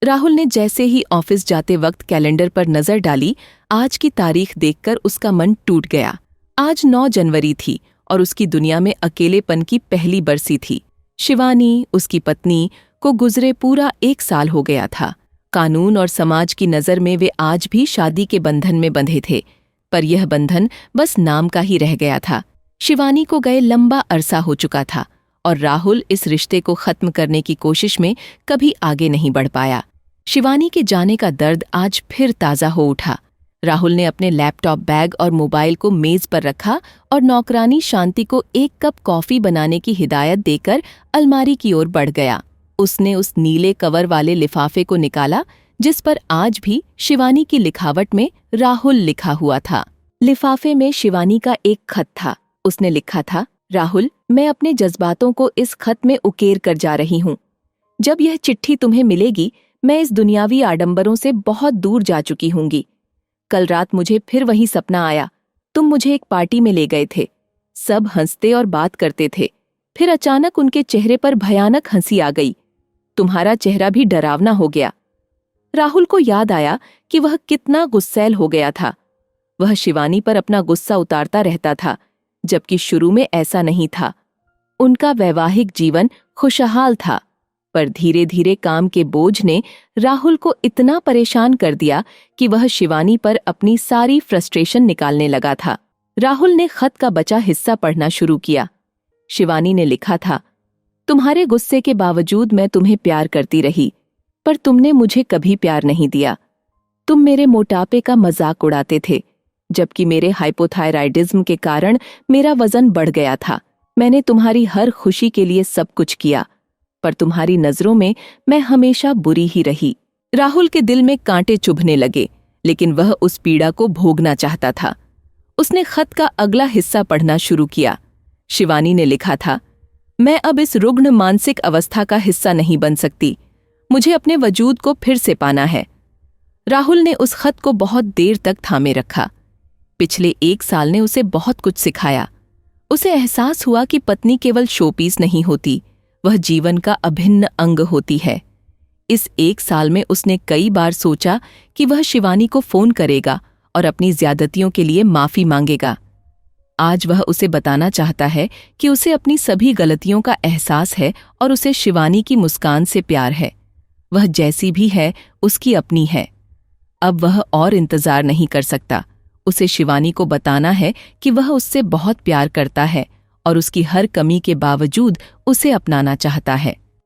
राहुल ने जैसे ही ऑफिस जाते वक्त कैलेंडर पर नजर डाली, आज की तारीख देखकर उसका मन टूट गया। आज 9 जनवरी थी और उसकी दुनिया में अकेलेपन की पहली बरसी थी। शिवानी, उसकी पत्नी, को गुजरे पूरा 1 साल हो गया था। कानून और समाज की नज़र में वे आज भी शादी के बंधन में बंधे थे, पर यह बंधन बस नाम का ही रह गया था। शिवानी को गए लंबा अरसा हो चुका था और राहुल इस रिश्ते को खत्म करने की कोशिश में कभी आगे नहीं बढ़ पाया। शिवानी के जाने का दर्द आज फिर ताज़ा हो उठा। राहुल ने अपने लैपटॉप बैग और मोबाइल को मेज पर रखा और नौकरानी शांति को 1 कप कॉफी बनाने की हिदायत देकर अलमारी की ओर बढ़ गया। उसने उस नीले कवर वाले लिफाफे को निकाला जिस पर आज भी शिवानी की लिखावट में राहुल लिखा हुआ था। लिफाफे में शिवानी का एक खत था। उसने लिखा था, राहुल, मैं अपने जज्बातों को इस खत में उकेर कर जा रही हूँ। जब यह चिट्ठी तुम्हें मिलेगी, मैं इस दुनियावी आडंबरों से बहुत दूर जा चुकी हूँगी। कल रात मुझे फिर वही सपना आया। तुम मुझे एक पार्टी में ले गए थे। सब हंसते और बात करते थे। फिर अचानक उनके चेहरे पर भयानक हंसी आ गई। तुम्हारा चेहरा भी डरावना हो गया। राहुल को याद आया कि वह कितना गुस्सैल हो गया था। वह शिवानी पर अपना गुस्सा उतारता रहता था, जबकि शुरू में ऐसा नहीं था। उनका वैवाहिक जीवन खुशहाल था, पर धीरे धीरे काम के बोझ ने राहुल को इतना परेशान कर दिया कि वह शिवानी पर अपनी सारी फ्रस्ट्रेशन निकालने लगा था। राहुल ने खत का बचा हिस्सा पढ़ना शुरू किया। शिवानी ने लिखा था, तुम्हारे गुस्से के बावजूद मैं तुम्हें प्यार करती रही, पर तुमने मुझे कभी प्यार नहीं दिया। तुम मेरे मोटापे का मजाक उड़ाते थे, जबकि मेरे हाइपोथायराइडिज्म के कारण मेरा वजन बढ़ गया था। मैंने तुम्हारी हर खुशी के लिए सब कुछ किया, पर तुम्हारी नजरों में मैं हमेशा बुरी ही रही। राहुल के दिल में कांटे चुभने लगे, लेकिन वह उस पीड़ा को भोगना चाहता था। उसने खत का अगला हिस्सा पढ़ना शुरू किया। शिवानी ने लिखा था, मैं अब इस रुग्ण मानसिक अवस्था का हिस्सा नहीं बन सकती। मुझे अपने वजूद को फिर से पाना है। राहुल ने उस खत को बहुत देर तक थामे रखा। पिछले 1 साल ने उसे बहुत कुछ सिखाया। उसे एहसास हुआ कि पत्नी केवल शोपीस नहीं होती, वह जीवन का अभिन्न अंग होती है। इस 1 साल में उसने कई बार सोचा कि वह शिवानी को फोन करेगा और अपनी ज्यादतियों के लिए माफी मांगेगा। आज वह उसे बताना चाहता है कि उसे अपनी सभी गलतियों का एहसास है और उसे शिवानी की मुस्कान से प्यार है। वह जैसी भी है, उसकी अपनी है। अब वह और इंतजार नहीं कर सकता। उसे शिवानी को बताना है कि वह उससे बहुत प्यार करता है और उसकी हर कमी के बावजूद उसे अपनाना चाहता है।